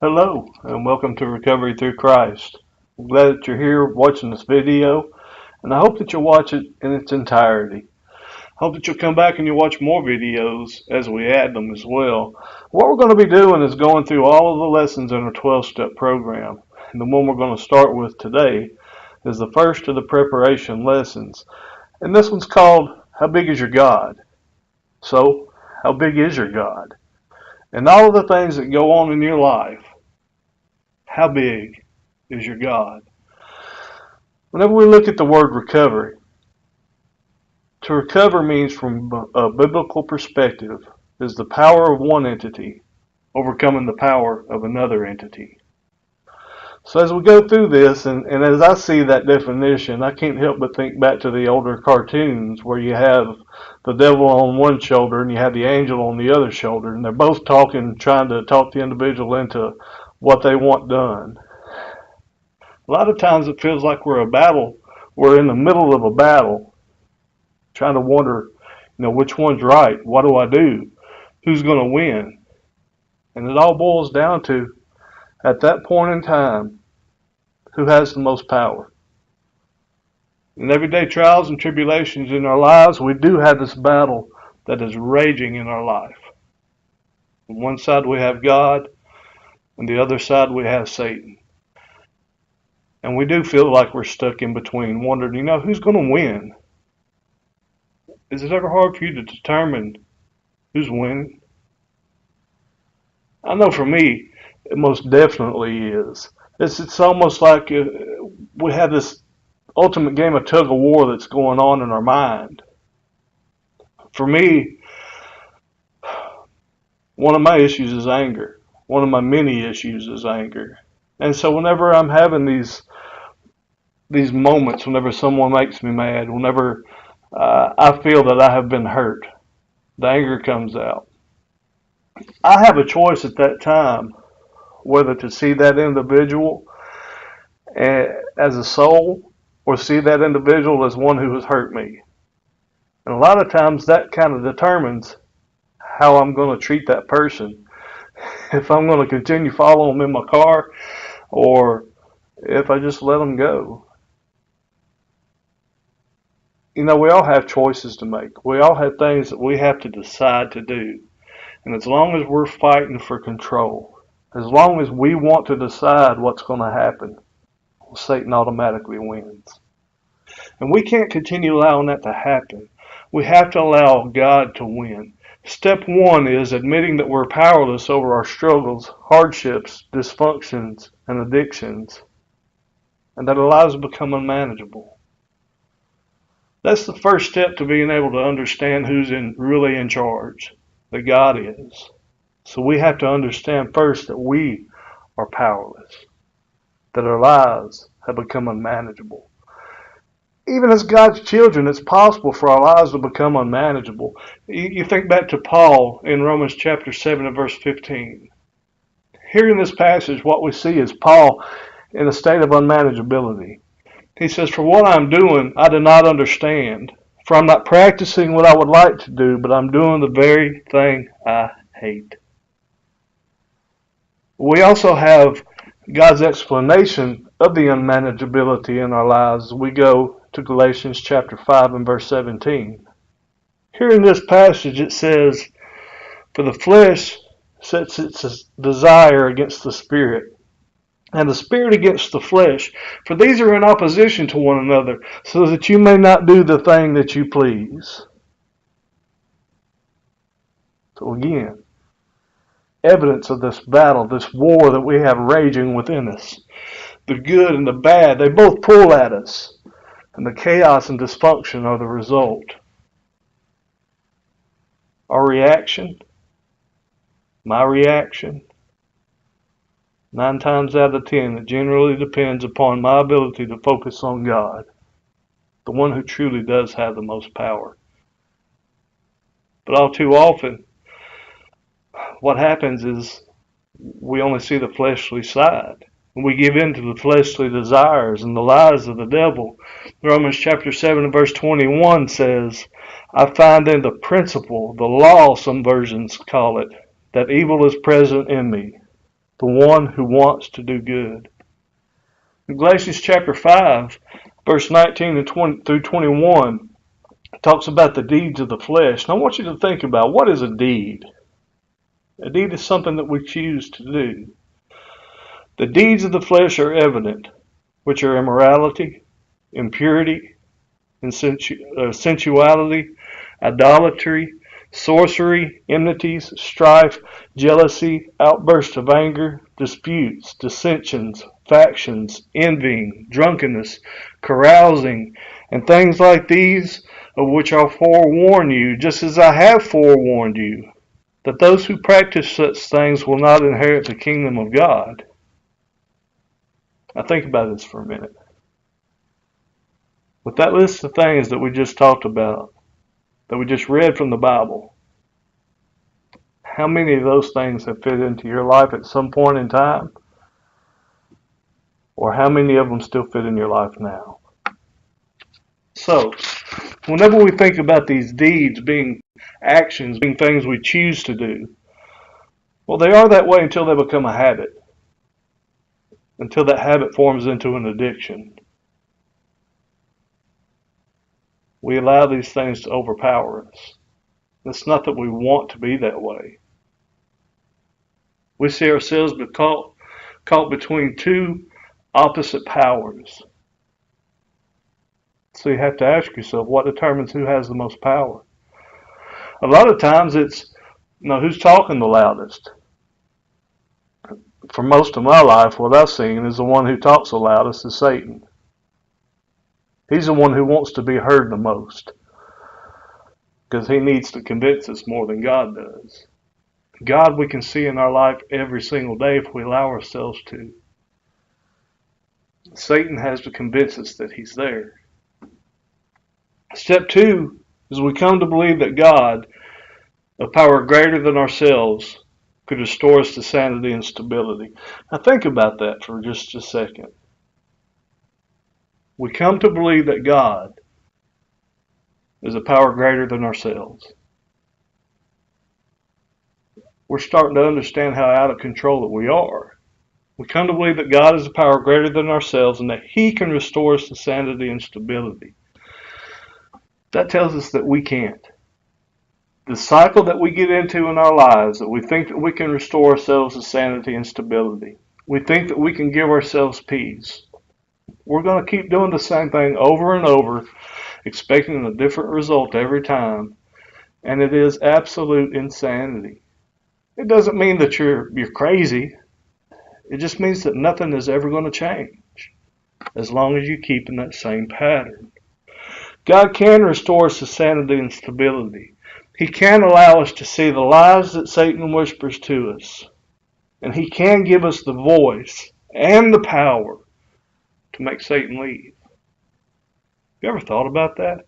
Hello, and welcome to Recovery Through Christ. I'm glad that you're here watching this video, and I hope that you'll watch it in its entirety. I hope that you'll come back and you'll watch more videos as we add them as well. What we're going to be doing is going through all of the lessons in our 12-step program. And the one we're going to start with today is the first of the preparation lessons. And this one's called, How Big is Your God? So, how big is your God? And all of the things that go on in your life, how big is your God? Whenever we look at the word recovery, to recover means, from a biblical perspective, is the power of one entity overcoming the power of another entity. So as we go through this, and as I see that definition, I can't help but think back to the older cartoons where you have the devil on one shoulder and you have the angel on the other shoulder, and they're both talking, trying to talk the individual into what they want done. A lot of times it feels like we're in the middle of a battle, trying to wonder, which one's right? What do I do? Who's going to win? And it all boils down to, at that point in time, who has the most power? In everyday trials and tribulations in our lives, we do have this battle that is raging in our life. On one side we have God, and the other side we have Satan. And we do feel like we're stuck in between, wondering, who's going to win? Is it ever hard for you to determine who's winning? I know for me, it most definitely is. It's almost like we have this ultimate game of tug of war that's going on in our mind. For me, one of my issues is anger. One of my many issues is anger. And so whenever I'm having these moments, whenever someone makes me mad, whenever I feel that I have been hurt, the anger comes out. I have a choice at that time whether to see that individual as a soul or see that individual as one who has hurt me. And a lot of times that kind of determines how I'm going to treat that person. If I'm going to continue following them in my car or if I just let them go. We all have choices to make. We all have things that we have to decide to do. And as long as we're fighting for control, as long as we want to decide what's going to happen, Satan automatically wins. And we can't continue allowing that to happen. We have to allow God to win. Step one is admitting that we're powerless over our struggles, hardships, dysfunctions, and addictions, and that our lives become unmanageable. That's the first step to being able to understand who's really in charge, that God is. So we have to understand first that we are powerless, that our lives have become unmanageable. Even as God's children, it's possible for our lives to become unmanageable. You think back to Paul in Romans chapter 7 and verse 15. Here in this passage, what we see is Paul in a state of unmanageability. He says, "For what I'm doing, I do not understand. For I'm not practicing what I would like to do, but I'm doing the very thing I hate." We also have God's explanation of the unmanageability in our lives as we go to Galatians chapter 5 and verse 17. Here in this passage it says, "For the flesh sets its desire against the Spirit, and the Spirit against the flesh. For these are in opposition to one another, so that you may not do the thing that you please." So again, evidence of this battle, this war that we have raging within us. The good and the bad, they both pull at us, and the chaos and dysfunction are the result. Our reaction, my reaction, 9 times out of 10, it generally depends upon my ability to focus on God, the one who truly does have the most power. But all too often, what happens is we only see the fleshly side. We give in to the fleshly desires and the lies of the devil. Romans chapter 7 and verse 21 says, "I find in the principle, the law," some versions call it, "that evil is present in me." the one who wants to do good. In Galatians chapter 5, verse 19 and 20 through 21, it talks about the deeds of the flesh. And I want you to think about, what is a deed? A deed is something that we choose to do. The deeds of the flesh are evident, which are immorality, impurity, sensuality, idolatry, sorcery, enmities, strife, jealousy, outbursts of anger, disputes, dissensions, factions, envying, drunkenness, carousing, and things like these, of which I forewarn you, just as I have forewarned you, that those who practice such things will not inherit the kingdom of God. Now think about this for a minute. With that list of things that we just talked about, that we just read from the Bible, how many of those things have fit into your life at some point in time? Or how many of them still fit in your life now? So, whenever we think about these deeds being actions, being things we choose to do, well, they are that way until they become a habit. Until that habit forms into an addiction. We allow these things to overpower us. It's not that we want to be that way. We see ourselves caught between two opposite powers. So you have to ask yourself, what determines who has the most power? A lot of times it's, who's talking the loudest? For most of my life, what I've seen is the one who talks the loudest is Satan. He's the one who wants to be heard the most, because he needs to convince us more than God does. God we can see in our life every single day if we allow ourselves to. Satan has to convince us that he's there. Step 2 is we come to believe that God, a power greater than ourselves, could restore us to sanity and stability. Now think about that for just a second. We come to believe that God is a power greater than ourselves. We're starting to understand how out of control that we are. We come to believe that God is a power greater than ourselves and that He can restore us to sanity and stability. That tells us that we can't. The cycle that we get into in our lives, that we think that we can restore ourselves to sanity and stability. We think that we can give ourselves peace. We're going to keep doing the same thing over and over, expecting a different result every time. And it is absolute insanity. It doesn't mean that you're crazy. It just means that nothing is ever going to change as long as you keep in that same pattern. God can restore us to sanity and stability. He can allow us to see the lies that Satan whispers to us. And He can give us the voice and the power to make Satan leave. You ever thought about that?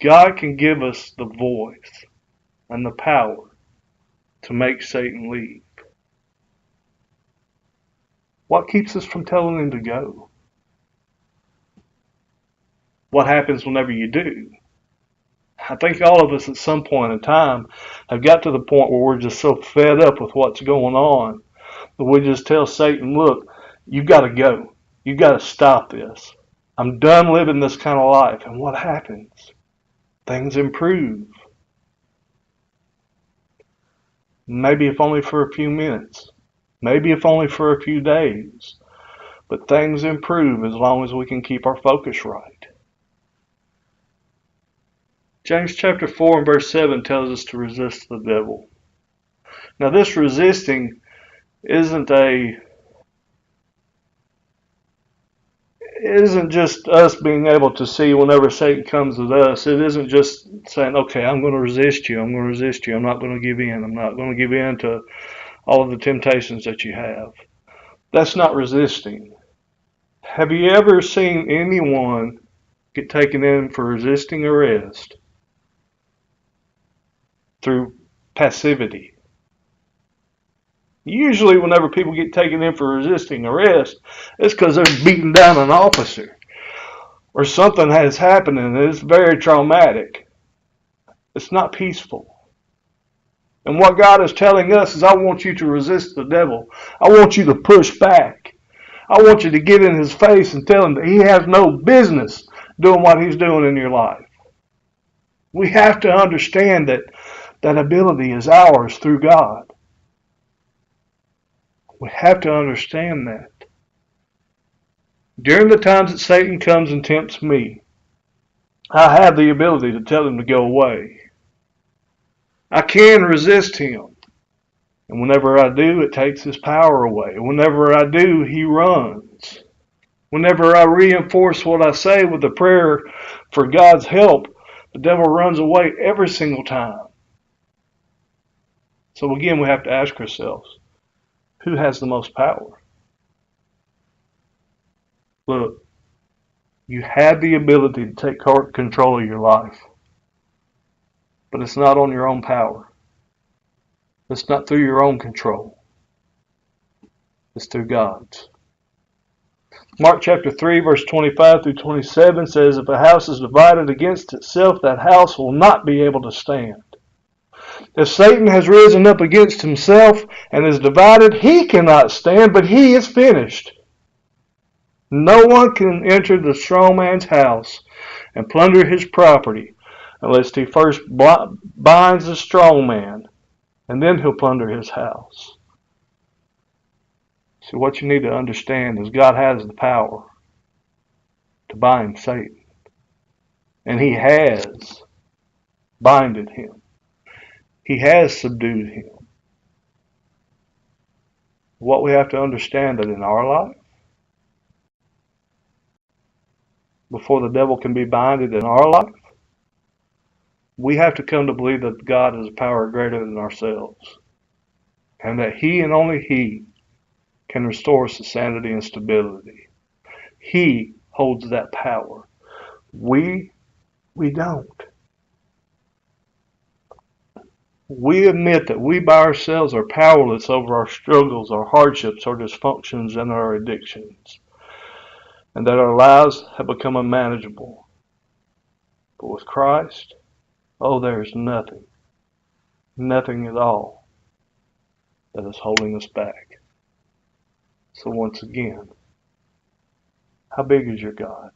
God can give us the voice and the power to make Satan leave. What keeps us from telling him to go? What happens whenever you do? I think all of us at some point in time have got to the point where we're just so fed up with what's going on that we just tell Satan, look, you've got to go. You've got to stop this. I'm done living this kind of life. And what happens? Things improve. Maybe if only for a few minutes. Maybe if only for a few days. But things improve as long as we can keep our focus right. James chapter 4 and verse 7 tells us to resist the devil. Now this resisting isn't just us being able to see whenever Satan comes at us. It isn't just saying, okay, I'm going to resist you. I'm going to resist you. I'm not going to give in. I'm not going to give in to all of the temptations that you have. That's not resisting. Have you ever seen anyone get taken in for resisting arrest through passivity? Usually whenever people get taken in for resisting arrest, it's because they're beating down an officer or something has happened and it's very traumatic. It's not peaceful. And what God is telling us is, I want you to resist the devil. I want you to push back. I want you to get in his face and tell him that he has no business doing what he's doing in your life. We have to understand that that ability is ours through God. We have to understand that. During the times that Satan comes and tempts me, I have the ability to tell him to go away. I can resist him. And whenever I do, it takes his power away. Whenever I do, he runs. Whenever I reinforce what I say with a prayer for God's help, the devil runs away every single time. So again, we have to ask ourselves, who has the most power? Look, you have the ability to take control of your life, but it's not on your own power. It's not through your own control. It's through God's. Mark chapter 3, verse 25 through 27 says, if a house is divided against itself, that house will not be able to stand. If Satan has risen up against himself and is divided, he cannot stand, but he is finished. No one can enter the strong man's house and plunder his property unless he first binds the strong man, and then he'll plunder his house. So what you need to understand is God has the power to bind Satan. And he has binded him. He has subdued him. What we have to understand that in our life, before the devil can be binded in our life, we have to come to believe that God has a power greater than ourselves. And that he and only he can restore us to sanity and stability. He holds that power. We don't. We admit that we by ourselves are powerless over our struggles, our hardships, our dysfunctions, and our addictions. And that our lives have become unmanageable. But with Christ, there is nothing at all that is holding us back. So once again, how big is your God?